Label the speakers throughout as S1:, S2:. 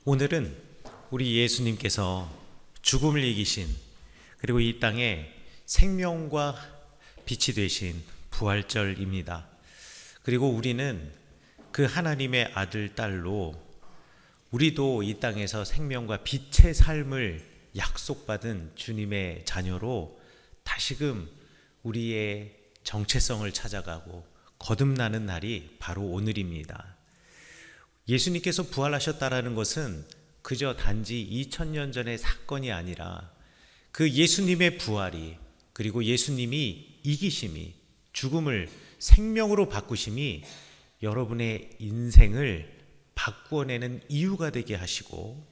S1: 오늘은 우리 예수님께서 죽음을 이기신, 그리고 이 땅에 생명과 빛이 되신 부활절입니다. 그리고 우리는 그 하나님의 아들, 딸로 우리도 이 땅에서 생명과 빛의 삶을 약속받은 주님의 자녀로 다시금 우리의 정체성을 찾아가고 거듭나는 날이 바로 오늘입니다. 예수님께서 부활하셨다라는 것은 그저 단지 2000년 전의 사건이 아니라 그 예수님의 부활이, 그리고 예수님이 이기심이, 죽음을 생명으로 바꾸심이 여러분의 인생을 바꾸어내는 이유가 되게 하시고,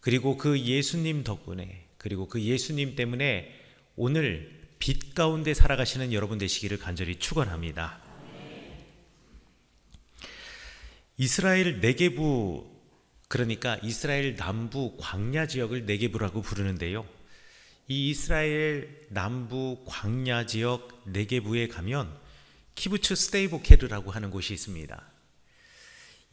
S1: 그리고 그 예수님 덕분에, 그리고 그 예수님 때문에 오늘 빛 가운데 살아가시는 여러분 되시기를 간절히 축원합니다. 이스라엘 네게부, 그러니까 이스라엘 남부 광야 지역을 네게부라고 부르는데요, 이 이스라엘 남부 광야 지역 네게부에 가면 키부츠 스데이보케르라고 하는 곳이 있습니다.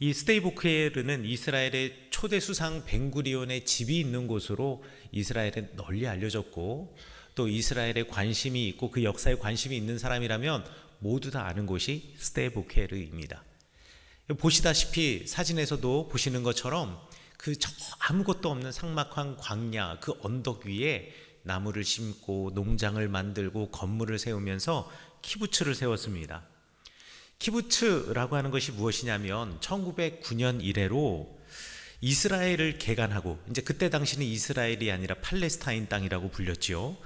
S1: 이 스데이보케르는 이스라엘의 초대 수상 벤구리온의 집이 있는 곳으로 이스라엘에 널리 알려졌고, 또 이스라엘에 관심이 있고 그 역사에 관심이 있는 사람이라면 모두 다 아는 곳이 스데이보케르입니다. 보시다시피 사진에서도 보시는 것처럼 그 아무것도 없는 삭막한 광야, 그 언덕 위에 나무를 심고 농장을 만들고 건물을 세우면서 키부츠를 세웠습니다. 키부츠라고 하는 것이 무엇이냐면 1909년 이래로 이스라엘을 개간하고, 이제 그때 당시는 이스라엘이 아니라 팔레스타인 땅이라고 불렸지요.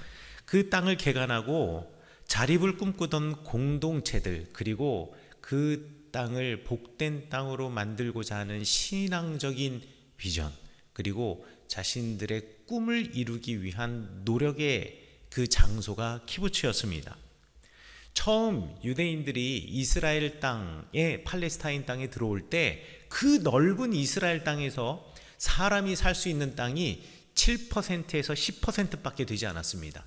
S1: 그 땅을 개간하고 자립을 꿈꾸던 공동체들, 그리고 그 땅을 복된 땅으로 만들고자 하는 신앙적인 비전, 그리고 자신들의 꿈을 이루기 위한 노력의 그 장소가 키부츠였습니다. 처음 유대인들이 이스라엘 땅에, 팔레스타인 땅에 들어올 때 그 넓은 이스라엘 땅에서 사람이 살 수 있는 땅이 7%에서 10%밖에 되지 않았습니다.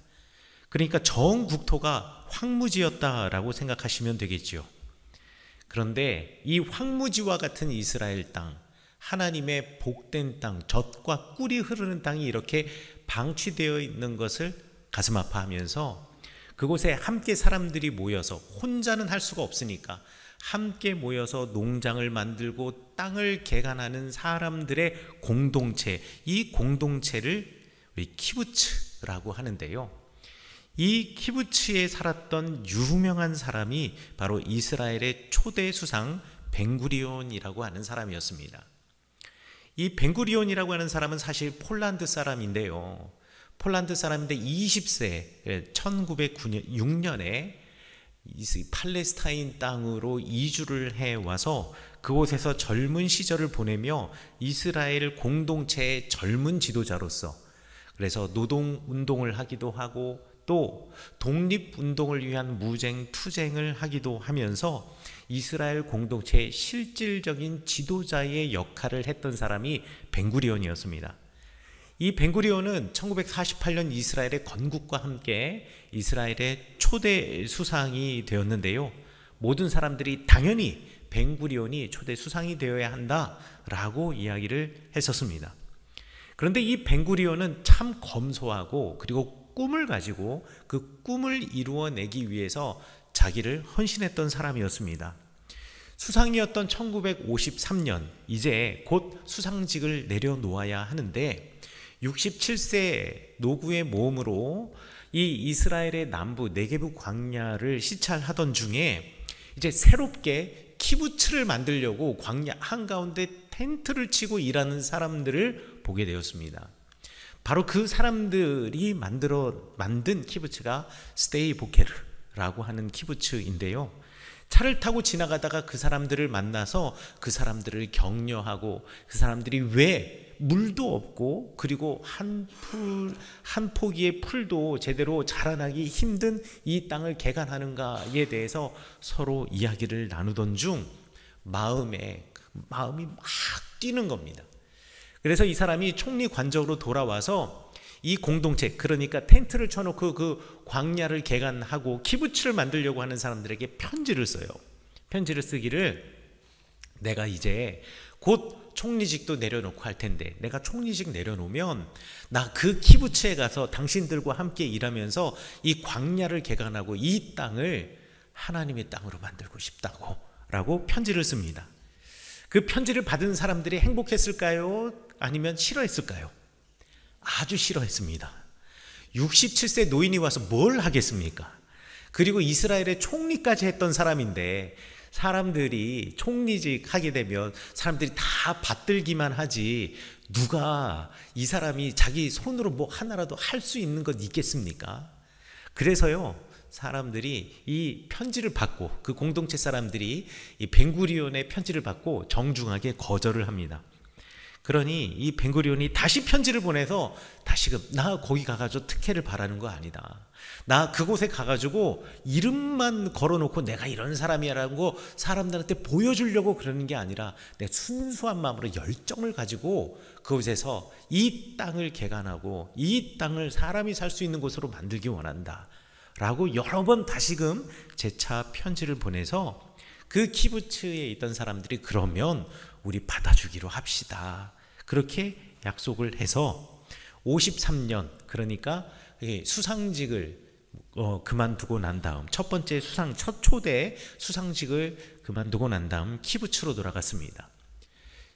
S1: 그러니까 전 국토가 황무지였다라고 생각하시면 되겠죠. 그런데 이 황무지와 같은 이스라엘 땅, 하나님의 복된 땅, 젖과 꿀이 흐르는 땅이 이렇게 방치되어 있는 것을 가슴 아파하면서 그곳에 함께 사람들이 모여서, 혼자는 할 수가 없으니까 함께 모여서 농장을 만들고 땅을 개간하는 사람들의 공동체, 이 공동체를 우리 키부츠라고 하는데요, 이 키부츠에 살았던 유명한 사람이 바로 이스라엘의 초대 수상 벤구리온이라고 하는 사람이었습니다. 이 벤구리온이라고 하는 사람은 사실 폴란드 사람인데요, 폴란드 사람인데 20세, 1906년에 팔레스타인 땅으로 이주를 해와서 그곳에서 젊은 시절을 보내며 이스라엘 공동체의 젊은 지도자로서, 그래서 노동운동을 하기도 하고 또 독립운동을 위한 무쟁 투쟁을 하기도 하면서 이스라엘 공동체의 실질적인 지도자의 역할을 했던 사람이 벤구리온이었습니다. 이 벤구리온은 1948년 이스라엘의 건국과 함께 이스라엘의 초대 수상이 되었는데요, 모든 사람들이 당연히 벤구리온이 초대 수상이 되어야 한다라고 이야기를 했었습니다. 그런데 이 벤구리온은 참 검소하고, 그리고 꿈을 가지고 그 꿈을 이루어내기 위해서 자기를 헌신했던 사람이었습니다. 수상이었던 1953년, 이제 곧 수상직을 내려놓아야 하는데 67세 노구의 모험으로 이 이스라엘의 남부 네게부 광야를 시찰하던 중에 이제 새롭게 키부츠를 만들려고 광야 한가운데 텐트를 치고 일하는 사람들을 보게 되었습니다. 바로 그 사람들이 만든 키부츠가 스데이보케르라고 하는 키부츠인데요, 차를 타고 지나가다가 그 사람들을 만나서 그 사람들을 격려하고, 그 사람들이 왜 물도 없고 그리고 한 포기의 풀도 제대로 자라나기 힘든 이 땅을 개간하는가에 대해서 서로 이야기를 나누던 중 마음이 막 뛰는 겁니다. 그래서 이 사람이 총리관적으로 돌아와서 이 공동체, 그러니까 텐트를 쳐놓고 그 광야를 개간하고 키부츠를 만들려고 하는 사람들에게 편지를 써요. 편지를 쓰기를, 내가 이제 곧 총리직도 내려놓고 할 텐데 내가 총리직 내려놓으면 나 그 키부츠에 가서 당신들과 함께 일하면서 이 광야를 개간하고 이 땅을 하나님의 땅으로 만들고 싶다고 라고 편지를 씁니다. 그 편지를 받은 사람들이 행복했을까요? 아니면 싫어했을까요? 아주 싫어했습니다. 67세 노인이 와서 뭘 하겠습니까? 그리고 이스라엘의 총리까지 했던 사람인데 사람들이 총리직 하게 되면 사람들이 다 받들기만 하지 누가 이 사람이 자기 손으로 뭐 하나라도 할 수 있는 것 있겠습니까? 그래서요, 사람들이 이 편지를 받고 그 공동체 사람들이 이 벤구리온의 편지를 받고 정중하게 거절을 합니다. 그러니 이 벤구리온이 다시 편지를 보내서 다시금 나 거기 가가지고 특혜를 바라는 거 아니다. 나 그곳에 가가지고 이름만 걸어놓고 내가 이런 사람이라는 거 사람들한테 보여주려고 그러는 게 아니라 내 순수한 마음으로 열정을 가지고 그곳에서 이 땅을 개간하고 이 땅을 사람이 살 수 있는 곳으로 만들기 원한다 라고 여러 번 다시금 재차 편지를 보내서 그 키부츠에 있던 사람들이 그러면 우리 받아주기로 합시다. 그렇게 약속을 해서 53년, 그러니까 수상직을 그만두고 난 다음 첫 번째 첫 초대 수상직을 그만두고 난 다음 키부츠로 돌아갔습니다.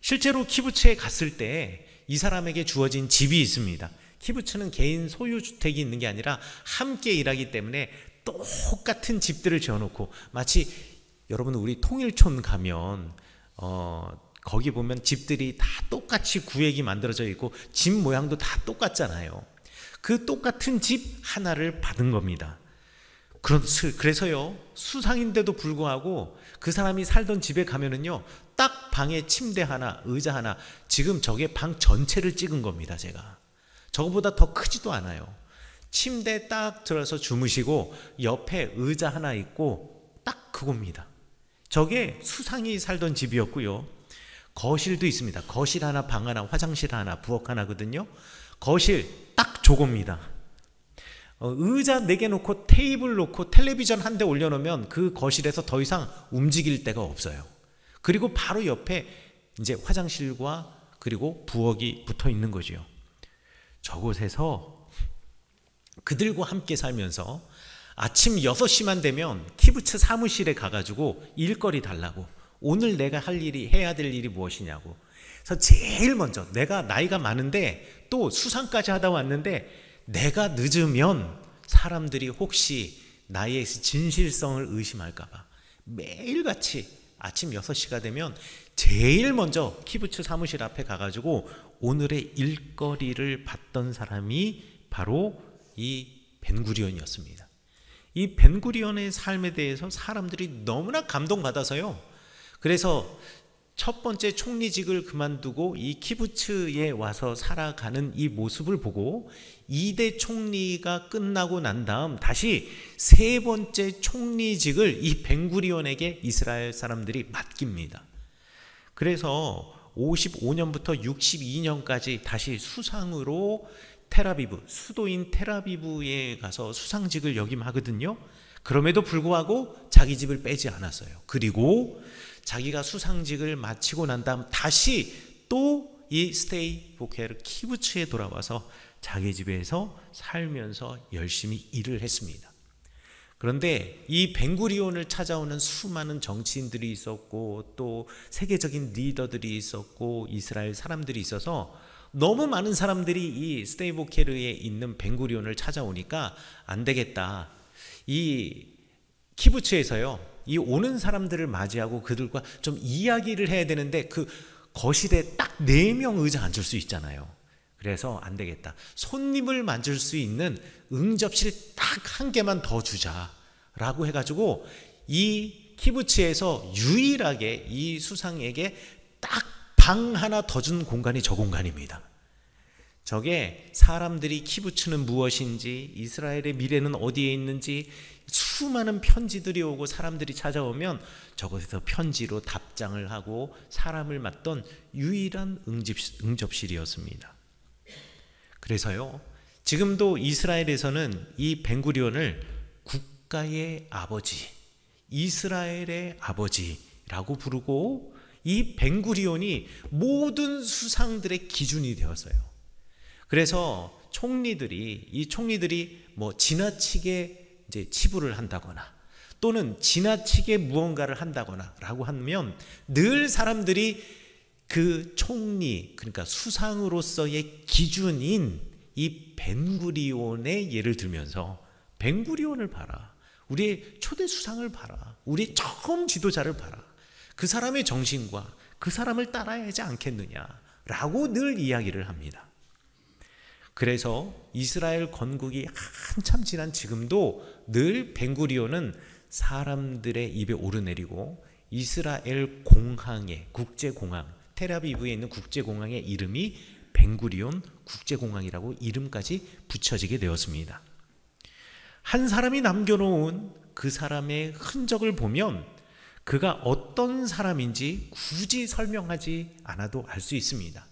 S1: 실제로 키부츠에 갔을 때 이 사람에게 주어진 집이 있습니다. 키부츠는 개인 소유 주택이 있는 게 아니라 함께 일하기 때문에 똑같은 집들을 지어놓고 마치 여러분 우리 통일촌 가면 거기 보면 집들이 다 똑같이 구획이 만들어져 있고 집 모양도 다 똑같잖아요. 그 똑같은 집 하나를 받은 겁니다. 그래서요, 수상인데도 불구하고 그 사람이 살던 집에 가면은요, 딱 방에 침대 하나, 의자 하나, 지금 저게 방 전체를 찍은 겁니다. 제가 저거보다 더 크지도 않아요. 침대 딱 들어서 주무시고 옆에 의자 하나 있고 딱 그겁니다. 저게 수상이 살던 집이었고요. 거실도 있습니다. 거실 하나, 방 하나, 화장실 하나, 부엌 하나거든요. 거실 딱 저겁니다. 의자 4개 놓고 테이블 놓고 텔레비전 한 대 올려놓으면 그 거실에서 더 이상 움직일 데가 없어요. 그리고 바로 옆에 이제 화장실과 그리고 부엌이 붙어 있는 거죠. 저곳에서 그들과 함께 살면서 아침 6시만 되면 키부츠 사무실에 가가지고 일거리 달라고, 오늘 내가 해야 될 일이 무엇이냐고. 그래서 제일 먼저 내가 나이가 많은데 또 수상까지 하다 왔는데 내가 늦으면 사람들이 혹시 나의 진실성을 의심할까 봐 매일같이 아침 6시가 되면 제일 먼저 키부츠 사무실 앞에 가가지고 오늘의 일거리를 받던 사람이 바로 이 벤구리온이었습니다. 이 벤구리온의 삶에 대해서 사람들이 너무나 감동받아서요, 그래서 첫 번째 총리직을 그만두고 이 키부츠에 와서 살아가는 이 모습을 보고 2대 총리가 끝나고 난 다음 다시 세 번째 총리직을 이 벤구리온에게 이스라엘 사람들이 맡깁니다. 그래서 55년부터 62년까지 다시 수상으로 텔아비브, 수도인 텔아비브에 가서 수상직을 역임하거든요. 그럼에도 불구하고 자기 집을 빼지 않았어요. 그리고 자기가 수상직을 마치고 난 다음 다시 또 이 스테이 보케르 키부츠에 돌아와서 자기 집에서 살면서 열심히 일을 했습니다. 그런데 이 벤구리온을 찾아오는 수많은 정치인들이 있었고 또 세계적인 리더들이 있었고 이스라엘 사람들이 있어서 너무 많은 사람들이 이 스테이 보케르에 있는 벤구리온을 찾아오니까 안 되겠다. 이 키부츠에서요, 이 오는 사람들을 맞이하고 그들과 좀 이야기를 해야 되는데 그 거실에 딱 4명 의자 앉을 수 있잖아요. 그래서 안 되겠다. 손님을 만질 수 있는 응접실 딱 1개만 더 주자라고 해가지고 이 키부츠에서 유일하게 이 수상에게 딱 방 하나 더 준 공간이 저 공간입니다. 저게 사람들이 키부츠는 무엇인지, 이스라엘의 미래는 어디에 있는지 수많은 편지들이 오고 사람들이 찾아오면 저곳에서 편지로 답장을 하고 사람을 맞던 유일한 응접실이었습니다. 그래서요, 지금도 이스라엘에서는 이 벤구리온을 국가의 아버지, 이스라엘의 아버지라고 부르고 이 벤구리온이 모든 수상들의 기준이 되었어요. 그래서 이 총리들이 뭐 지나치게 이제 치부를 한다거나 또는 지나치게 무언가를 한다거나라고 하면 늘 사람들이 그 총리, 그러니까 수상으로서의 기준인 이 벤구리온의 예를 들면서 벤구리온을 봐라. 우리의 초대 수상을 봐라. 우리의 처음 지도자를 봐라. 그 사람의 정신과 그 사람을 따라야 하지 않겠느냐라고 늘 이야기를 합니다. 그래서 이스라엘 건국이 한참 지난 지금도 늘 벤구리온은 사람들의 입에 오르내리고 이스라엘 공항의 국제공항, 텔아비브에 있는 국제공항의 이름이 벤구리온 국제공항이라고 이름까지 붙여지게 되었습니다. 한 사람이 남겨놓은 그 사람의 흔적을 보면 그가 어떤 사람인지 굳이 설명하지 않아도 알 수 있습니다.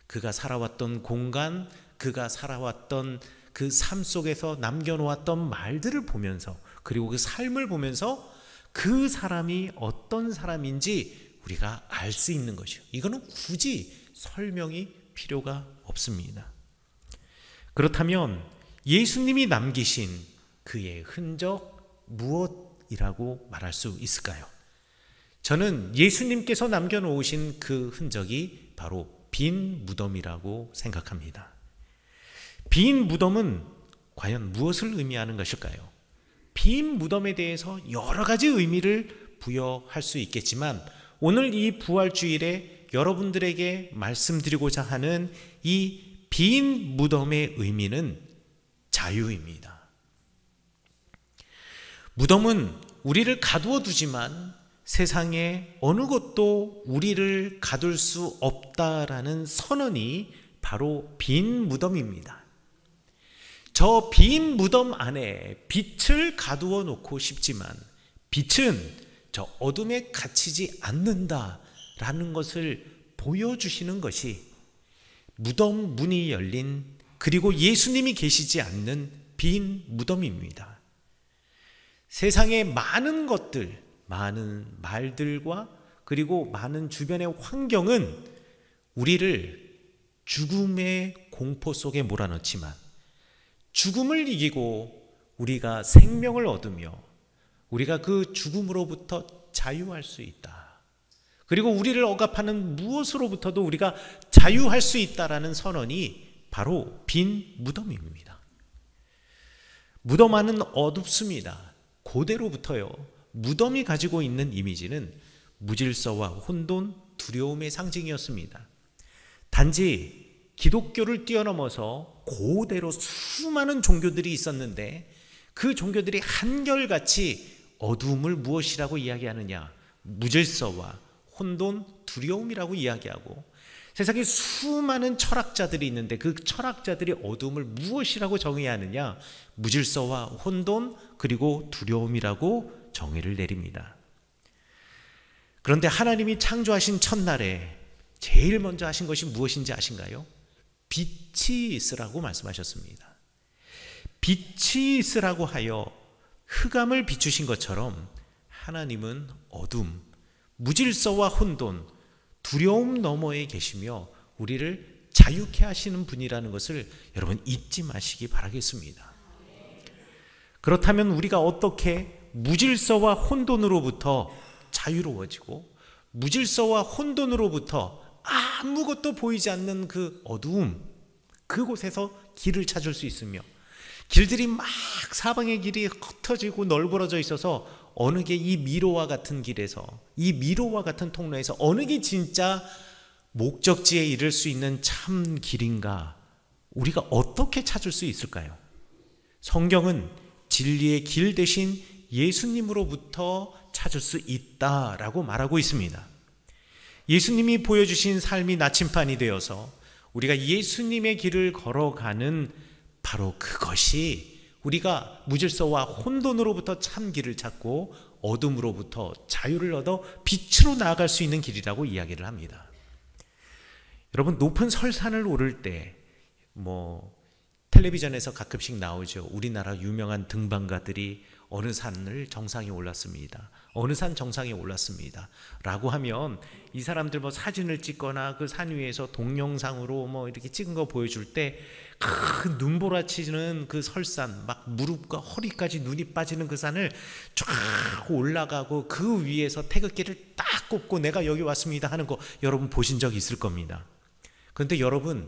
S1: 그가 살아왔던 공간, 그가 살아왔던 그 삶 속에서 남겨놓았던 말들을 보면서 그리고 그 삶을 보면서 그 사람이 어떤 사람인지 우리가 알 수 있는 것이요. 이거는 굳이 설명이 필요가 없습니다. 그렇다면 예수님이 남기신 그의 흔적 무엇이라고 말할 수 있을까요? 저는 예수님께서 남겨놓으신 그 흔적이 바로 빈 무덤이라고 생각합니다. 빈 무덤은 과연 무엇을 의미하는 것일까요? 빈 무덤에 대해서 여러 가지 의미를 부여할 수 있겠지만 오늘 이 부활주일에 여러분들에게 말씀드리고자 하는 이 빈 무덤의 의미는 자유입니다. 무덤은 우리를 가두어 두지만 세상에 어느 곳도 우리를 가둘 수 없다라는 선언이 바로 빈 무덤입니다. 저 빈 무덤 안에 빛을 가두어 놓고 싶지만 빛은 저 어둠에 갇히지 않는다라는 것을 보여주시는 것이 무덤 문이 열린 그리고 예수님이 계시지 않는 빈 무덤입니다. 세상의 많은 것들, 많은 말들과 그리고 많은 주변의 환경은 우리를 죽음의 공포 속에 몰아넣지만 죽음을 이기고 우리가 생명을 얻으며 우리가 그 죽음으로부터 자유할 수 있다. 그리고 우리를 억압하는 무엇으로부터도 우리가 자유할 수 있다라는 선언이 바로 빈 무덤입니다. 무덤 안은 어둡습니다. 고대로부터요. 무덤이 가지고 있는 이미지는 무질서와 혼돈, 두려움의 상징이었습니다. 단지 기독교를 뛰어넘어서 고대로 수많은 종교들이 있었는데 그 종교들이 한결같이 어두움을 무엇이라고 이야기하느냐? 무질서와 혼돈, 두려움이라고 이야기하고 세상에 수많은 철학자들이 있는데 그 철학자들이 어두움을 무엇이라고 정의해야 하느냐? 무질서와 혼돈 그리고 두려움이라고 정의를 내립니다. 그런데 하나님이 창조하신 첫날에 제일 먼저 하신 것이 무엇인지 아신가요? 빛이 있으라고 말씀하셨습니다. 빛이 있으라고 하여 흑암을 비추신 것처럼 하나님은 어둠, 무질서와 혼돈, 두려움 너머에 계시며 우리를 자유케 하시는 분이라는 것을 여러분 잊지 마시기 바라겠습니다. 그렇다면 우리가 어떻게 무질서와 혼돈으로부터 자유로워지고 무질서와 혼돈으로부터 아무것도 보이지 않는 그 어두움, 그곳에서 길을 찾을 수 있으며 길들이 막 사방의 길이 흩어지고 널브러져 있어서 어느 게 이 미로와 같은 길에서 이 미로와 같은 통로에서 어느 게 진짜 목적지에 이를 수 있는 참 길인가 우리가 어떻게 찾을 수 있을까요? 성경은 진리의 길 대신 예수님으로부터 찾을 수 있다라고 말하고 있습니다. 예수님이 보여주신 삶이 나침반이 되어서 우리가 예수님의 길을 걸어가는 바로 그것이 우리가 무질서와 혼돈으로부터 참 길을 찾고 어둠으로부터 자유를 얻어 빛으로 나아갈 수 있는 길이라고 이야기를 합니다. 여러분, 높은 설산을 오를 때 텔레비전에서 가끔씩 나오죠. 우리나라 유명한 등반가들이 어느 산을 정상에 올랐습니다. 어느 산 정상에 올랐습니다. 라고 하면 이 사람들 뭐 사진을 찍거나 그 산 위에서 동영상으로 뭐 이렇게 찍은 거 보여줄 때 큰 눈보라치는 그 설산, 막 무릎과 허리까지 눈이 빠지는 그 산을 쫙 올라가고 그 위에서 태극기를 딱 꽂고 내가 여기 왔습니다 하는 거 여러분 보신 적 있을 겁니다. 그런데 여러분,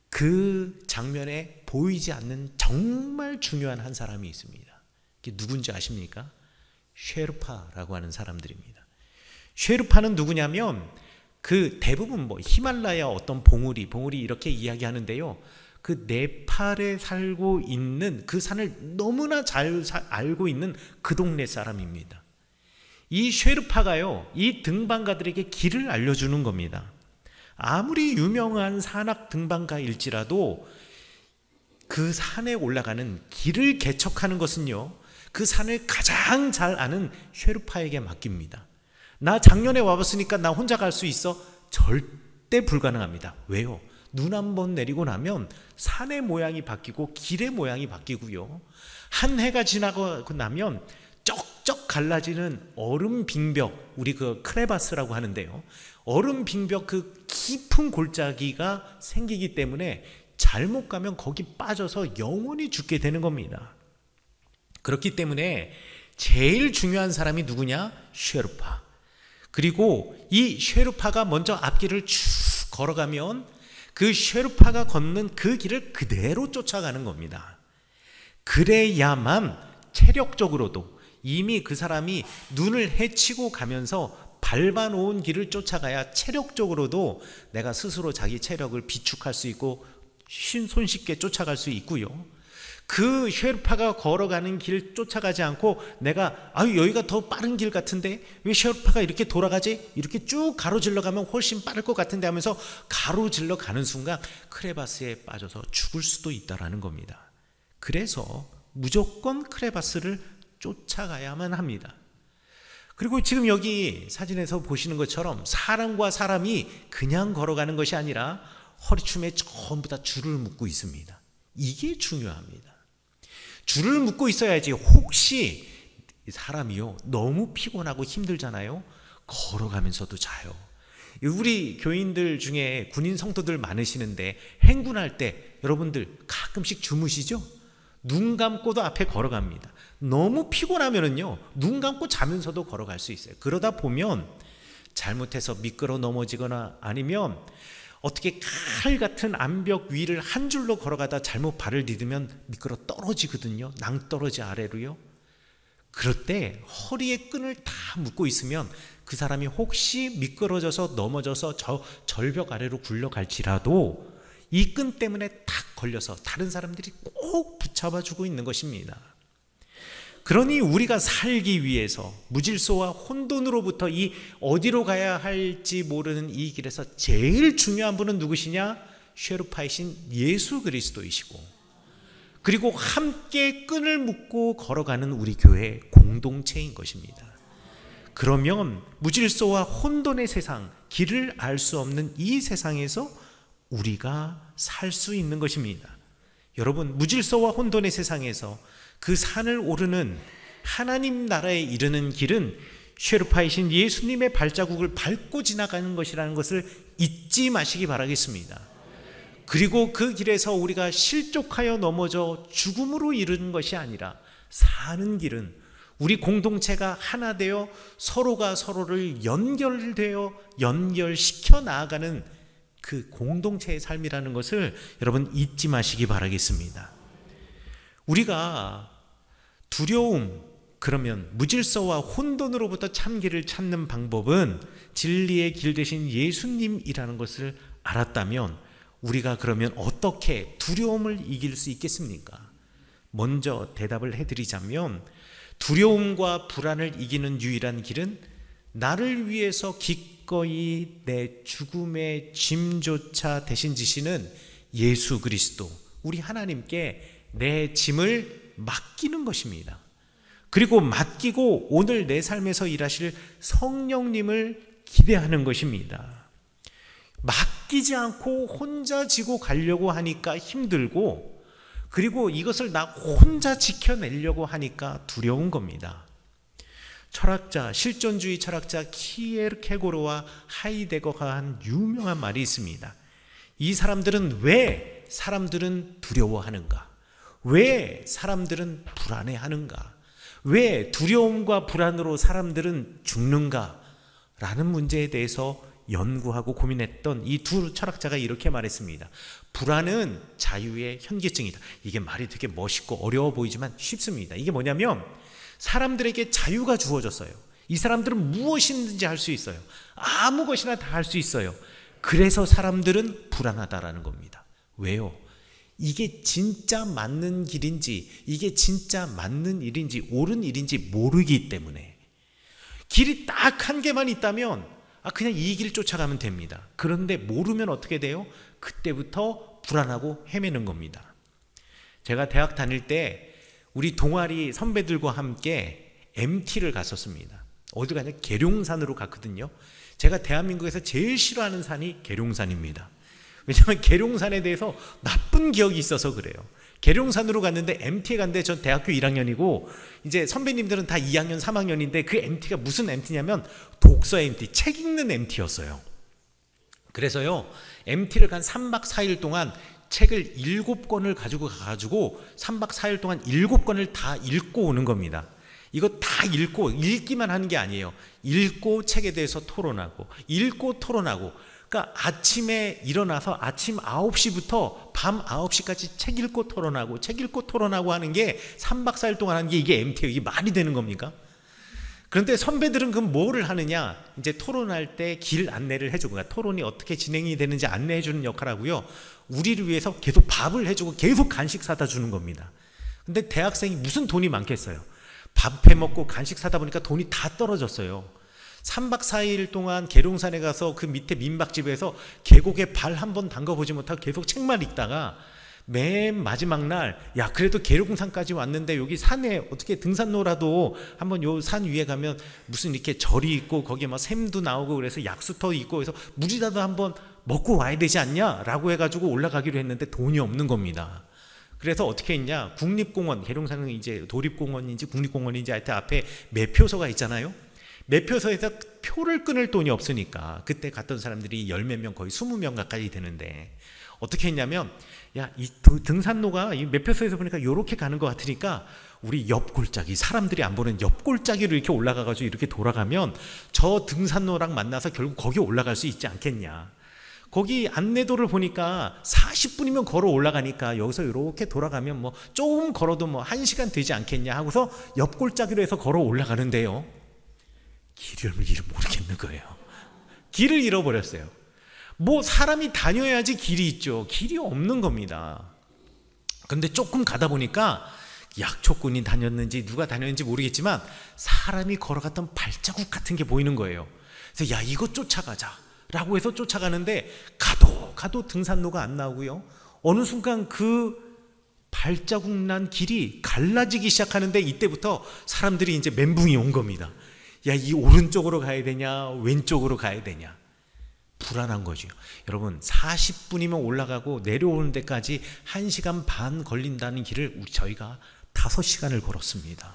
S1: 그 장면에 보이지 않는 정말 중요한 한 사람이 있습니다. 그게 누군지 아십니까? 쉐르파라고 하는 사람들입니다. 쉐르파는 누구냐면 그 대부분 뭐 히말라야 어떤 봉우리 이렇게 이야기하는데요. 그 네팔에 살고 있는 그 산을 너무나 잘 알고 있는 그 동네 사람입니다. 이 쉐르파가요, 이 등반가들에게 길을 알려주는 겁니다. 아무리 유명한 산악 등반가일지라도 그 산에 올라가는 길을 개척하는 것은요, 그 산을 가장 잘 아는 쉐르파에게 맡깁니다. 나 작년에 와봤으니까 나 혼자 갈 수 있어? 절대 불가능합니다. 왜요? 눈 한 번 내리고 나면 산의 모양이 바뀌고 길의 모양이 바뀌고요, 한 해가 지나고 나면 쩍쩍 갈라지는 얼음 빙벽, 우리 그 크레바스라고 하는데요, 얼음 빙벽 그 깊은 골짜기가 생기기 때문에 잘못 가면 거기 빠져서 영원히 죽게 되는 겁니다. 그렇기 때문에 제일 중요한 사람이 누구냐? 쉐르파. 그리고 이 쉐르파가 먼저 앞길을 쭉 걸어가면 그 쉐르파가 걷는 그 길을 그대로 쫓아가는 겁니다. 그래야만 체력적으로도, 이미 그 사람이 눈을 헤치고 가면서 밟아놓은 길을 쫓아가야 체력적으로도 내가 스스로 자기 체력을 비축할 수 있고 손쉽게 쫓아갈 수 있고요, 그 쉐르파가 걸어가는 길 쫓아가지 않고 내가 여기가 더 빠른 길 같은데 왜 쉐르파가 이렇게 돌아가지? 이렇게 쭉 가로질러 가면 훨씬 빠를 것 같은데 하면서 가로질러 가는 순간 크레바스에 빠져서 죽을 수도 있다라는 겁니다. 그래서 무조건 크레바스를 쫓아가야만 합니다. 그리고 지금 여기 사진에서 보시는 것처럼 사람과 사람이 그냥 걸어가는 것이 아니라 허리춤에 전부 다 줄을 묶고 있습니다. 이게 중요합니다. 줄을 묶고 있어야지 혹시 사람이요 너무 피곤하고 힘들잖아요. 걸어가면서도 자요. 우리 교인들 중에 군인 성도들 많으시는데 행군할 때 여러분들 가끔씩 주무시죠? 눈 감고도 앞에 걸어갑니다. 너무 피곤하면은요 눈 감고 자면서도 걸어갈 수 있어요. 그러다 보면 잘못해서 미끄러 넘어지거나 아니면 어떻게 칼 같은 암벽 위를 한 줄로 걸어가다 잘못 발을 디디면 미끄러 떨어지거든요. 낭떠러지 아래로요. 그럴 때 허리에 끈을 다 묶고 있으면 그 사람이 혹시 미끄러져서 넘어져서 저 절벽 아래로 굴러갈지라도 이 끈 때문에 탁 걸려서 다른 사람들이 꼭 붙잡아주고 있는 것입니다. 그러니 우리가 살기 위해서 무질서와 혼돈으로부터 이 어디로 가야 할지 모르는 이 길에서 제일 중요한 분은 누구시냐? 쉐르파이신 예수 그리스도이시고, 그리고 함께 끈을 묶고 걸어가는 우리 교회의 공동체인 것입니다. 그러면 무질서와 혼돈의 세상, 길을 알 수 없는 이 세상에서 우리가 살 수 있는 것입니다. 여러분, 무질서와 혼돈의 세상에서 그 산을 오르는 하나님 나라에 이르는 길은 쉐르파이신 예수님의 발자국을 밟고 지나가는 것이라는 것을 잊지 마시기 바라겠습니다. 그리고 그 길에서 우리가 실족하여 넘어져 죽음으로 이르는 것이 아니라 사는 길은 우리 공동체가 하나 되어 서로가 서로를 연결시켜 나아가는 그 공동체의 삶이라는 것을 여러분 잊지 마시기 바라겠습니다. 우리가 두려움, 그러면 무질서와 혼돈으로부터 참기를 찾는 방법은 진리의 길 되신 예수님이라는 것을 알았다면 우리가 그러면 어떻게 두려움을 이길 수 있겠습니까? 먼저 대답을 해드리자면 두려움과 불안을 이기는 유일한 길은 나를 위해서 기꺼이 내 죽음의 짐조차 대신 지시는 예수 그리스도, 우리 하나님께 내 짐을 맡기는 것입니다. 그리고 맡기고 오늘 내 삶에서 일하실 성령님을 기대하는 것입니다. 맡기지 않고 혼자 지고 가려고 하니까 힘들고, 그리고 이것을 나 혼자 지켜내려고 하니까 두려운 겁니다. 철학자, 실존주의 철학자 키에르케고르와 하이데거가 한 유명한 말이 있습니다. 이 사람들은 왜 사람들은 두려워하는가? 왜 사람들은 불안해하는가? 왜 두려움과 불안으로 사람들은 죽는가? 라는 문제에 대해서 연구하고 고민했던 이 두 철학자가 이렇게 말했습니다. 불안은 자유의 현기증이다. 이게 말이 되게 멋있고 어려워 보이지만 쉽습니다. 이게 뭐냐면 사람들에게 자유가 주어졌어요. 이 사람들은 무엇이든지 할 수 있어요. 아무 것이나 다 할 수 있어요. 그래서 사람들은 불안하다라는 겁니다. 왜요? 이게 진짜 맞는 길인지, 이게 진짜 맞는 일인지, 옳은 일인지 모르기 때문에. 길이 딱 한 개만 있다면 그냥 이 길 쫓아가면 됩니다. 그런데 모르면 어떻게 돼요? 그때부터 불안하고 헤매는 겁니다. 제가 대학 다닐 때 우리 동아리 선배들과 함께 MT를 갔었습니다. 어디 가냐? 계룡산으로 갔거든요. 제가 대한민국에서 제일 싫어하는 산이 계룡산입니다. 왜냐하면 계룡산에 대해서 나쁜 기억이 있어서 그래요. 계룡산으로 갔는데 MT에 갔는데 전 대학교 1학년이고 이제 선배님들은 다 2학년, 3학년인데 그 MT가 무슨 MT냐면 독서 MT, 책 읽는 MT였어요. 그래서요, MT를 간 3박 4일 동안 책을 7권을 가지고 가가지고 3박 4일 동안 7권을 다 읽고 오는 겁니다. 이거 다 읽고, 읽기만 하는 게 아니에요. 읽고 책에 대해서 토론하고, 읽고 토론하고. 그러니까 아침에 일어나서 아침 9시부터 밤 9시까지 책 읽고 토론하고, 책 읽고 토론하고 하는 게 3박 4일 동안 하는 게 이게 MT예요. 이게 말이 되는 겁니까? 그런데 선배들은 그럼 뭐를 하느냐? 이제 토론할 때 길 안내를 해주고, 그러니까 토론이 어떻게 진행이 되는지 안내해주는 역할을 하고요. 우리를 위해서 계속 밥을 해주고 계속 간식 사다 주는 겁니다. 근데 대학생이 무슨 돈이 많겠어요? 밥 해먹고 간식 사다 보니까 돈이 다 떨어졌어요. 3박 4일 동안 계룡산에 가서 그 밑에 민박집에서 계곡에 발 한번 담가보지 못하고 계속 책만 읽다가 맨 마지막 날, 야 그래도 계룡산까지 왔는데 여기 산에 어떻게 등산로라도 한번 요 산 위에 가면 무슨 이렇게 절이 있고 거기에 막 샘도 나오고 그래서 약수터 있고 그래서 물이라도 한번 먹고 와야 되지 않냐? 라고 해가지고 올라가기로 했는데 돈이 없는 겁니다. 그래서 어떻게 했냐? 국립공원, 계룡산은 이제 도립공원인지 국립공원인지 하여튼 앞에 매표소가 있잖아요. 매표소에서 표를 끊을 돈이 없으니까 그때 갔던 사람들이 10몇 명, 거의 20명 가까이 되는데 어떻게 했냐면, 야, 이 등산로가 이 매표소에서 보니까 이렇게 가는 것 같으니까 우리 옆 골짜기, 사람들이 안 보는 옆 골짜기로 이렇게 올라가가지고 이렇게 돌아가면 저 등산로랑 만나서 결국 거기 올라갈 수 있지 않겠냐. 거기 안내도를 보니까 40분이면 걸어 올라가니까 여기서 이렇게 돌아가면 뭐 조금 걸어도 뭐 1시간 되지 않겠냐 하고서 옆 골짜기로 해서 걸어 올라가는데요. 길을 모르겠는 거예요. 길을 잃어버렸어요. 뭐 사람이 다녀야지 길이 있죠. 길이 없는 겁니다. 근데 조금 가다 보니까 약초꾼이 다녔는지 누가 다녔는지 모르겠지만 사람이 걸어갔던 발자국 같은 게 보이는 거예요. 그래서 야, 이거 쫓아가자 라고 해서 쫓아가는데 가도 등산로가 안 나오고요. 어느 순간 그 발자국 난 길이 갈라지기 시작하는데 이때부터 사람들이 이제 멘붕이 온 겁니다. 야, 이 오른쪽으로 가야 되냐 왼쪽으로 가야 되냐. 불안한 거죠. 여러분 40분이면 올라가고 내려오는 데까지 1시간 반 걸린다는 길을 저희가 5시간을 걸었습니다.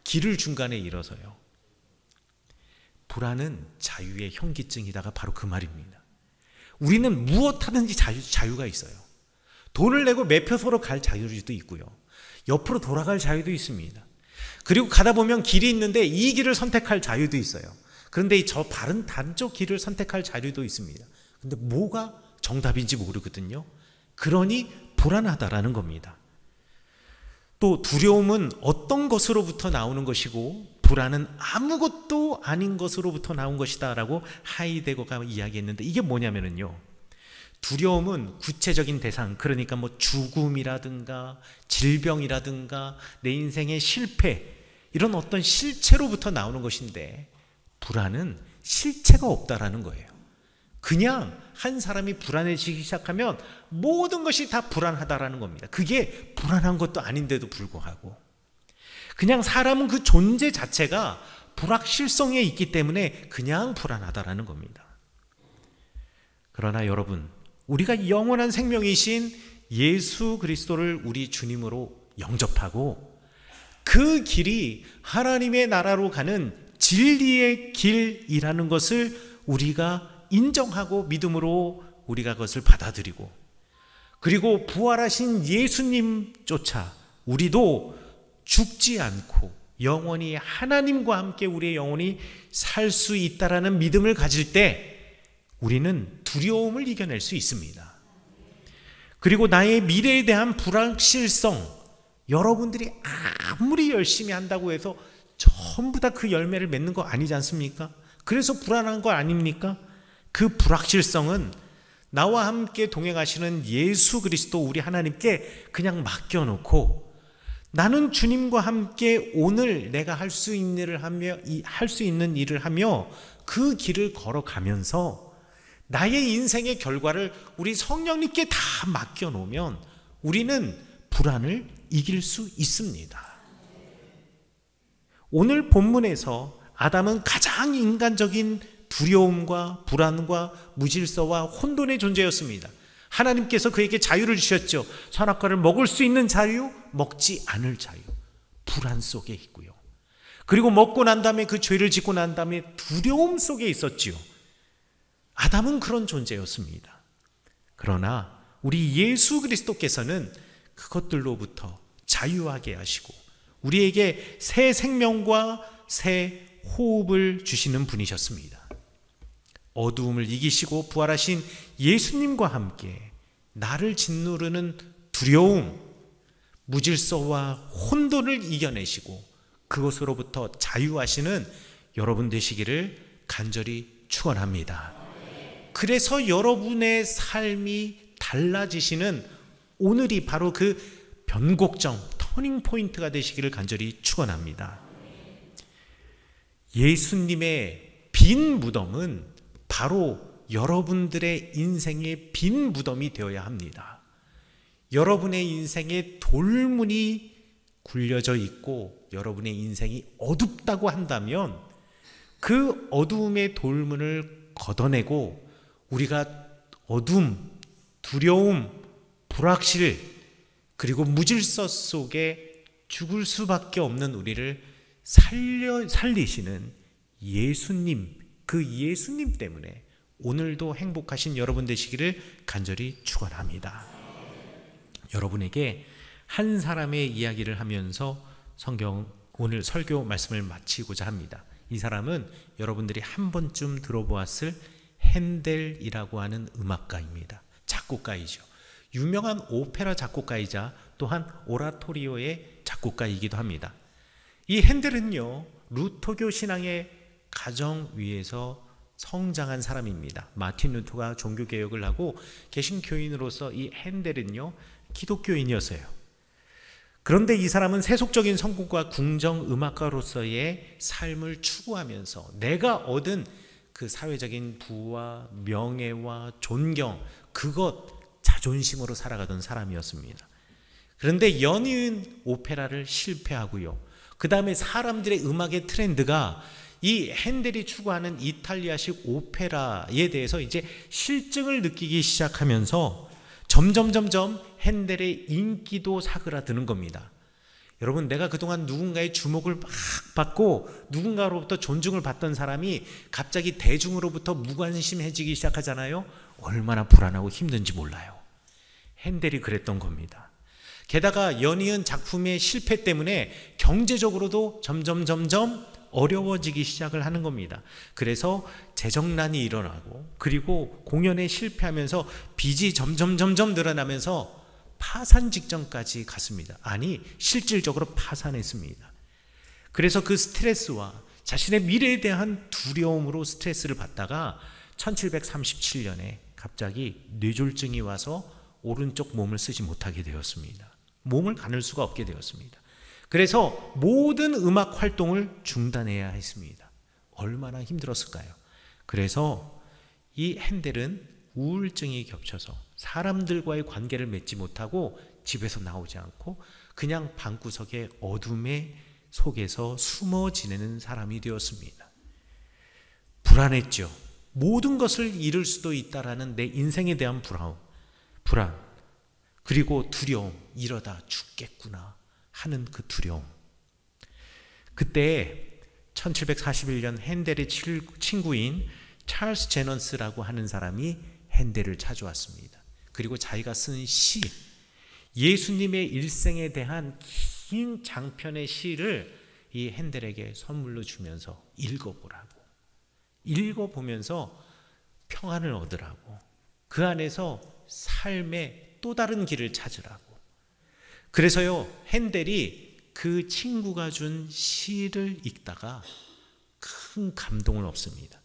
S1: 길을 중간에 잃어서요. 불안은 자유의 현기증이다가 바로 그 말입니다. 우리는 무엇하든지 자유가 있어요. 돈을 내고 매표소로 갈 자유도 있고요. 옆으로 돌아갈 자유도 있습니다. 그리고 가다 보면 길이 있는데 이 길을 선택할 자유도 있어요. 그런데 저 바른 단쪽 길을 선택할 자유도 있습니다. 근데 뭐가 정답인지 모르거든요. 그러니 불안하다라는 겁니다. 또 두려움은 어떤 것으로부터 나오는 것이고 불안은 아무것도 아닌 것으로부터 나온 것이다 라고 하이데거가 이야기했는데, 이게 뭐냐면요, 두려움은 구체적인 대상, 그러니까 뭐 죽음이라든가 질병이라든가 내 인생의 실패, 이런 어떤 실체로부터 나오는 것인데 불안은 실체가 없다라는 거예요. 그냥 한 사람이 불안해지기 시작하면 모든 것이 다 불안하다라는 겁니다. 그게 불안한 것도 아닌데도 불구하고 그냥 사람은 그 존재 자체가 불확실성에 있기 때문에 그냥 불안하다라는 겁니다. 그러나 여러분, 우리가 영원한 생명이신 예수 그리스도를 우리 주님으로 영접하고 그 길이 하나님의 나라로 가는 진리의 길이라는 것을 우리가 인정하고 믿음으로 우리가 그것을 받아들이고, 그리고 부활하신 예수님 쫓아 우리도 죽지 않고 영원히 하나님과 함께 우리의 영혼이 살 수 있다라는 믿음을 가질 때 우리는 두려움을 이겨낼 수 있습니다. 그리고 나의 미래에 대한 불확실성, 여러분들이 아무리 열심히 한다고 해서 전부 다 그 열매를 맺는 거 아니지 않습니까? 그래서 불안한 거 아닙니까? 그 불확실성은 나와 함께 동행하시는 예수 그리스도 우리 하나님께 그냥 맡겨놓고, 나는 주님과 함께 오늘 내가 할 수 있는 일을 하며 그 길을 걸어가면서 나의 인생의 결과를 우리 성령님께 다 맡겨놓으면 우리는 불안을 이길 수 있습니다. 오늘 본문에서 아담은 가장 인간적인 두려움과 불안과 무질서와 혼돈의 존재였습니다. 하나님께서 그에게 자유를 주셨죠. 선악과를 먹을 수 있는 자유, 먹지 않을 자유, 불안 속에 있고요. 그리고 먹고 난 다음에 그 죄를 짓고 난 다음에 두려움 속에 있었지요. 아담은 그런 존재였습니다. 그러나 우리 예수 그리스도께서는 그것들로부터 자유하게 하시고 우리에게 새 생명과 새 호흡을 주시는 분이셨습니다. 어두움을 이기시고 부활하신 예수님과 함께 나를 짓누르는 두려움, 무질서와 혼돈을 이겨내시고 그것으로부터 자유하시는 여러분 되시기를 간절히 축원합니다. 그래서 여러분의 삶이 달라지시는 오늘이 바로 그 변곡점, 터닝 포인트가 되시기를 간절히 축원합니다. 예수님의 빈 무덤은 바로 여러분들의 인생의 빈 무덤이 되어야 합니다. 여러분의 인생에 돌문이 굴려져 있고 여러분의 인생이 어둡다고 한다면 그 어두움의 돌문을 걷어내고 우리가 어둠, 두려움, 불확실, 그리고 무질서 속에 죽을 수밖에 없는 우리를 살리시는 예수님, 그 예수님 때문에 오늘도 행복하신 여러분 되시기를 간절히 축원합니다. 여러분에게 한 사람의 이야기를 하면서 성경 오늘 설교 말씀을 마치고자 합니다. 이 사람은 여러분들이 한 번쯤 들어보았을 핸델이라고 하는 음악가입니다. 작곡가이죠. 유명한 오페라 작곡가이자 또한 오라토리오의 작곡가이기도 합니다. 이 핸델은요, 루터교 신앙의 가정 위에서 성장한 사람입니다. 마틴 루터가 종교개혁을 하고 개신교인으로서 이 핸델은요, 기독교인이었어요. 그런데 이 사람은 세속적인 성공과 궁정음악가로서의 삶을 추구하면서 내가 얻은 그 사회적인 부와 명예와 존경, 그것 자존심으로 살아가던 사람이었습니다. 그런데 연이은 오페라를 실패하고요. 그 다음에 사람들의 음악의 트렌드가 이 핸델이 추구하는 이탈리아식 오페라에 대해서 이제 실증을 느끼기 시작하면서 점점 핸델의 인기도 사그라드는 겁니다. 여러분, 내가 그동안 누군가의 주목을 막 받고 누군가로부터 존중을 받던 사람이 갑자기 대중으로부터 무관심해지기 시작하잖아요. 얼마나 불안하고 힘든지 몰라요. 핸델이 그랬던 겁니다. 게다가 연이은 작품의 실패 때문에 경제적으로도 점점 어려워지기 시작을 하는 겁니다. 그래서 재정난이 일어나고 그리고 공연에 실패하면서 빚이 점점 늘어나면서 파산 직전까지 갔습니다. 아니, 실질적으로 파산했습니다. 그래서 그 스트레스와 자신의 미래에 대한 두려움으로 스트레스를 받다가 1737년에 갑자기 뇌졸중이 와서 오른쪽 몸을 쓰지 못하게 되었습니다. 몸을 가눌 수가 없게 되었습니다. 그래서 모든 음악 활동을 중단해야 했습니다. 얼마나 힘들었을까요? 그래서 이 핸델은 우울증이 겹쳐서 사람들과의 관계를 맺지 못하고 집에서 나오지 않고 그냥 방구석의 어둠의 속에서 숨어 지내는 사람이 되었습니다. 불안했죠. 모든 것을 잃을 수도 있다라는 내 인생에 대한 불안. 그리고 두려움, 이러다 죽겠구나 하는 그 두려움. 그때 1741년 핸델의 친구인 찰스 제넌스라고 하는 사람이 핸델을 찾아왔습니다. 그리고 자기가 쓴 시, 예수님의 일생에 대한 긴 장편의 시를 이 핸델에게 선물로 주면서 읽어보라고, 읽어보면서 평안을 얻으라고, 그 안에서 삶의 또 다른 길을 찾으라고. 그래서요, 핸델이 그 친구가 준 시를 읽다가 큰 감동을 얻습니다.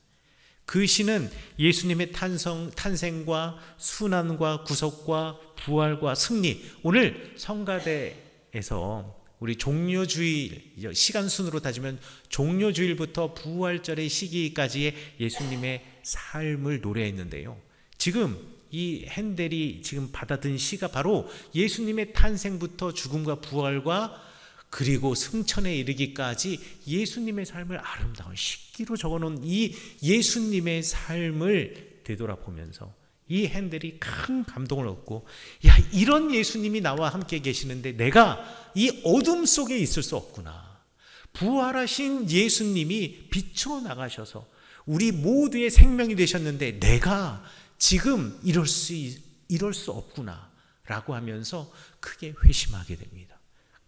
S1: 그 시는 예수님의 탄생과 순환과 구속과 부활과 승리, 오늘 성가대에서 우리 종료주일, 시간 순으로 따지면 종료주일부터 부활절의 시기까지의 예수님의 삶을 노래했는데요, 지금 이 핸델이 지금 받아든 시가 바로 예수님의 탄생부터 죽음과 부활과 그리고 승천에 이르기까지 예수님의 삶을 아름다운 식기로 적어놓은 이 예수님의 삶을 되돌아보면서 이 핸델이 큰 감동을 얻고, 야, 이런 예수님이 나와 함께 계시는데 내가 이 어둠 속에 있을 수 없구나. 부활하신 예수님이 비춰나가셔서 우리 모두의 생명이 되셨는데 내가 지금 이럴 수 없구나 라고 하면서 크게 회심하게 됩니다.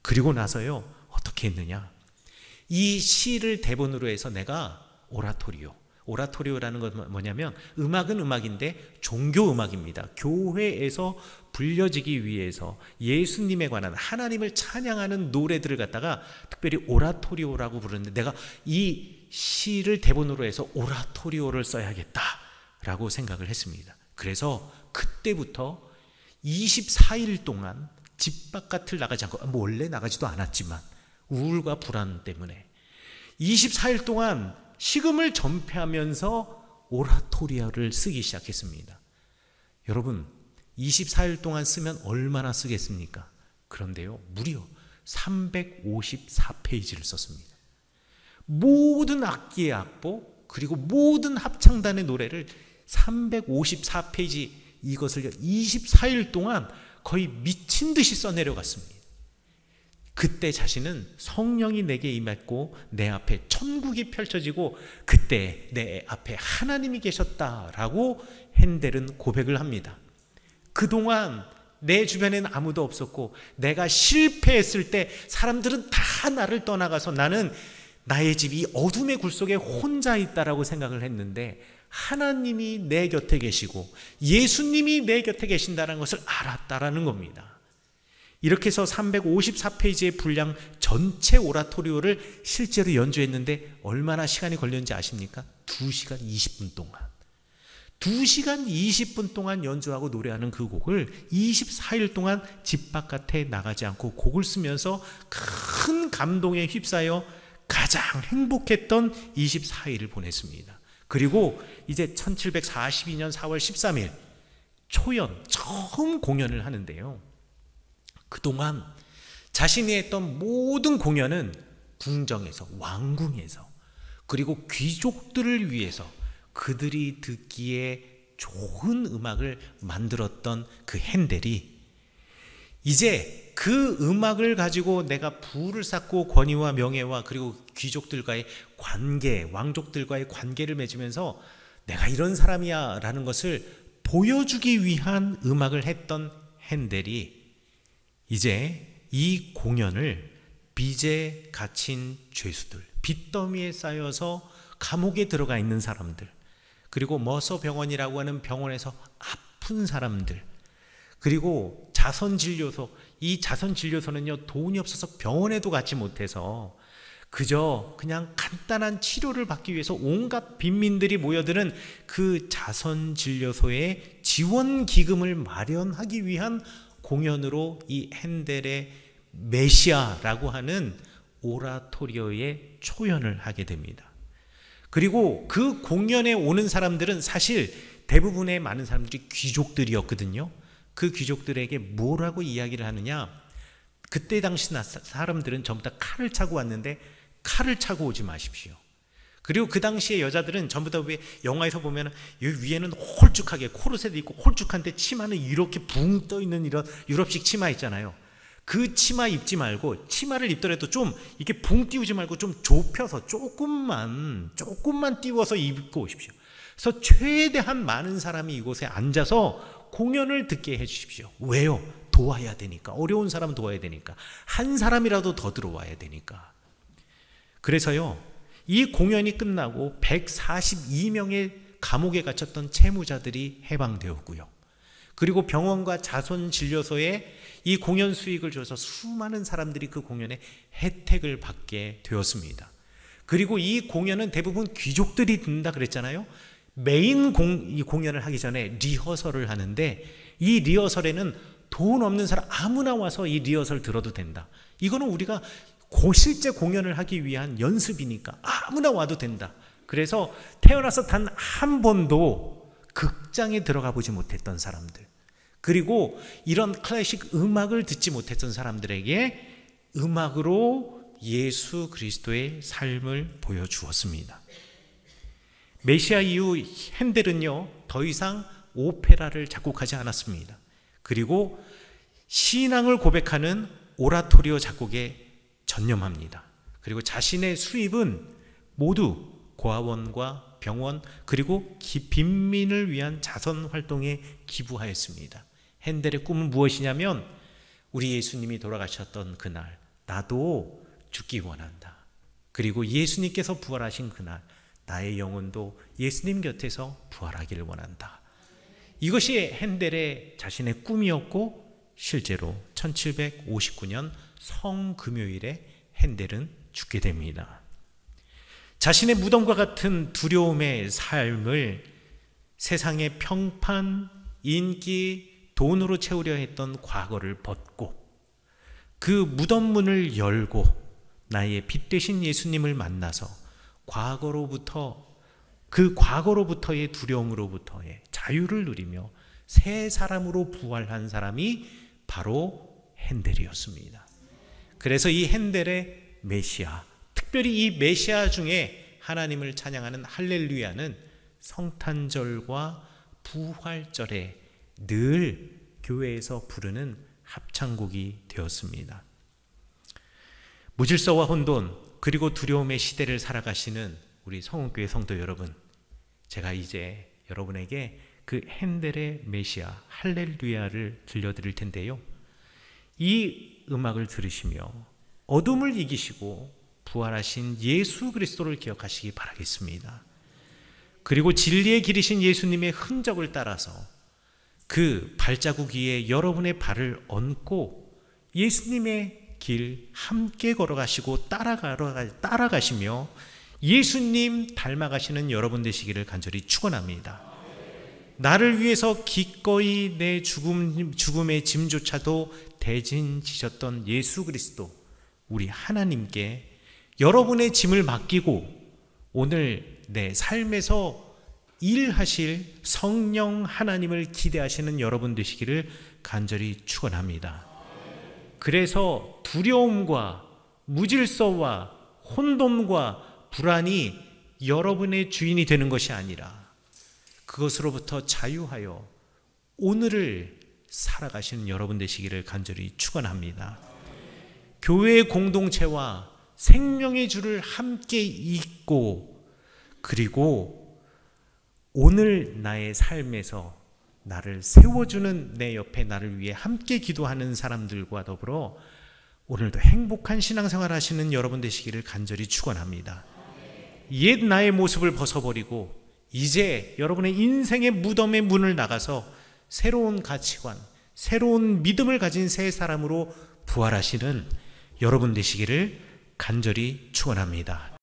S1: 그리고 나서요, 어떻게 했느냐, 이 시를 대본으로 해서 내가 오라토리오라는 건 뭐냐면, 음악은 음악인데 종교 음악입니다. 교회에서 불려지기 위해서 예수님에 관한, 하나님을 찬양하는 노래들을 갖다가 특별히 오라토리오라고 부르는데, 내가 이 시를 대본으로 해서 오라토리오를 써야겠다라고 생각을 했습니다. 그래서 그때부터 24일 동안 집 바깥을 나가지 않고, 원래 나가지도 않았지만 우울과 불안 때문에 24일 동안 식음을 전폐하면서 오라토리오를 쓰기 시작했습니다. 여러분, 24일 동안 쓰면 얼마나 쓰겠습니까? 그런데요, 무려 354페이지를 썼습니다. 모든 악기의 악보, 그리고 모든 합창단의 노래를 354페이지, 이것을 24일 동안 거의 미친 듯이 써내려갔습니다. 그때 자신은 성령이 내게 임했고 내 앞에 천국이 펼쳐지고 그때 내 앞에 하나님이 계셨다라고 핸델은 고백을 합니다. 그동안 내 주변에는 아무도 없었고 내가 실패했을 때 사람들은 다 나를 떠나가서 나는 나의 집이 어둠의 굴 속에 혼자 있다라고 생각을 했는데, 하나님이 내 곁에 계시고 예수님이 내 곁에 계신다는 것을 알았다라는 겁니다. 이렇게 해서 354페이지의 분량 전체 오라토리오를 실제로 연주했는데 얼마나 시간이 걸렸는지 아십니까? 2시간 20분 동안. 2시간 20분 동안 연주하고 노래하는 그 곡을 24일 동안 집 바깥에 나가지 않고 곡을 쓰면서 큰 감동에 휩싸여 가장 행복했던 24일을 보냈습니다. 그리고 이제 1742년 4월 13일 초연 처음 공연을 하는데요, 그동안 자신이 했던 모든 공연은 궁정에서, 왕궁에서, 그리고 귀족들을 위해서 그들이 듣기에 좋은 음악을 만들었던 그 핸델이 이제 그 음악을 가지고 내가 부를 쌓고 권위와 명예와 그리고 귀족들과의 관계, 왕족들과의 관계를 맺으면서 내가 이런 사람이야 라는 것을 보여주기 위한 음악을 했던 핸델이 이제 이 공연을 빚에 갇힌 죄수들, 빚더미에 쌓여서 감옥에 들어가 있는 사람들, 그리고 머서 병원이라고 하는 병원에서 아픈 사람들, 그리고 자선진료소, 이 자선진료소는요 돈이 없어서 병원에도 가지 못해서 그저 그냥 간단한 치료를 받기 위해서 온갖 빈민들이 모여드는 그 자선진료소에 지원기금을 마련하기 위한 공연으로 이 핸델의 메시아라고 하는 오라토리오의 초연을 하게 됩니다. 그리고 그 공연에 오는 사람들은 사실 대부분의 많은 사람들이 귀족들이었거든요. 그 귀족들에게 뭐라고 이야기를 하느냐, 그때 당시 사람들은 전부 다 칼을 차고 왔는데 칼을 차고 오지 마십시오. 그리고 그 당시에 여자들은 전부 다 왜 영화에서 보면 여기 위에는 홀쭉하게 코르셋도 있고 홀쭉한데 치마는 이렇게 붕 떠 있는 이런 유럽식 치마 있잖아요. 그 치마 입지 말고, 치마를 입더라도 좀 이렇게 붕 띄우지 말고 좀 좁혀서 조금만 띄워서 입고 오십시오. 그래서 최대한 많은 사람이 이곳에 앉아서 공연을 듣게 해 주십시오. 왜요? 도와야 되니까. 어려운 사람은 도와야 되니까. 한 사람이라도 더 들어와야 되니까. 그래서요, 이 공연이 끝나고 142명의 감옥에 갇혔던 채무자들이 해방되었고요. 그리고 병원과 자손진료소에 이 공연 수익을 줘서 수많은 사람들이 그 공연에 혜택을 받게 되었습니다. 그리고 이 공연은 대부분 귀족들이 듣는다 그랬잖아요. 이 공연을 하기 전에 리허설을 하는데, 이 리허설에는 돈 없는 사람 아무나 와서 이 리허설 들어도 된다. 이거는 우리가 실제 공연을 하기 위한 연습이니까 아무나 와도 된다. 그래서 태어나서 단 한 번도 극장에 들어가 보지 못했던 사람들, 그리고 이런 클래식 음악을 듣지 못했던 사람들에게 음악으로 예수 그리스도의 삶을 보여주었습니다. 메시아 이후 핸델은요, 더 이상 오페라를 작곡하지 않았습니다. 그리고 신앙을 고백하는 오라토리오 작곡에 전념합니다. 그리고 자신의 수입은 모두 고아원과 병원, 그리고 빈민을 위한 자선 활동에 기부하였습니다. 핸델의 꿈은 무엇이냐면, 우리 예수님이 돌아가셨던 그날 나도 죽기 원한다. 그리고 예수님께서 부활하신 그날 나의 영혼도 예수님 곁에서 부활하기를 원한다. 이것이 핸델의 자신의 꿈이었고, 실제로 1759년 성금요일에 핸델은 죽게 됩니다. 자신의 무덤과 같은 두려움의 삶을 세상의 평판, 인기, 돈으로 채우려 했던 과거를 벗고 그 무덤 문을 열고 나의 빛 되신 예수님을 만나서 그 과거로부터의 두려움으로부터의 자유를 누리며 새 사람으로 부활한 사람이 바로 핸델이었습니다. 그래서 이 핸델의 메시아, 특별히 이 메시아 중에 하나님을 찬양하는 할렐루야는 성탄절과 부활절에 늘 교회에서 부르는 합창곡이 되었습니다. 무질서와 혼돈, 그리고 두려움의 시대를 살아가시는 우리 성원교회 성도 여러분, 제가 이제 여러분에게 그 핸델의 메시아 할렐루야를 들려드릴 텐데요, 이 음악을 들으시며 어둠을 이기시고 부활하신 예수 그리스도를 기억하시기 바라겠습니다. 그리고 진리의 길이신 예수님의 흔적을 따라서 그 발자국 위에 여러분의 발을 얹고 예수님의 길 함께 걸어가시고 따라가시며 예수님 닮아가시는 여러분 되시기를 간절히 축원합니다. 나를 위해서 기꺼이 내 죽음의 짐조차도 대신 지셨던 예수 그리스도, 우리 하나님께 여러분의 짐을 맡기고 오늘 내 삶에서 일하실 성령 하나님을 기대하시는 여러분 되시기를 간절히 축원합니다. 그래서 두려움과 무질서와 혼돈과 불안이 여러분의 주인이 되는 것이 아니라 그것으로부터 자유하여 오늘을 살아가시는 여러분 되시기를 간절히 축원합니다. 교회의 공동체와 생명의 주를 함께 잇고, 그리고 오늘 나의 삶에서 나를 세워주는 내 옆에 나를 위해 함께 기도하는 사람들과 더불어 오늘도 행복한 신앙생활 하시는 여러분 되시기를 간절히 축원합니다. 옛 나의 모습을 벗어버리고 이제 여러분의 인생의 무덤의 문을 나가서 새로운 가치관, 새로운 믿음을 가진 새 사람으로 부활하시는 여러분 되시기를 간절히 축원합니다.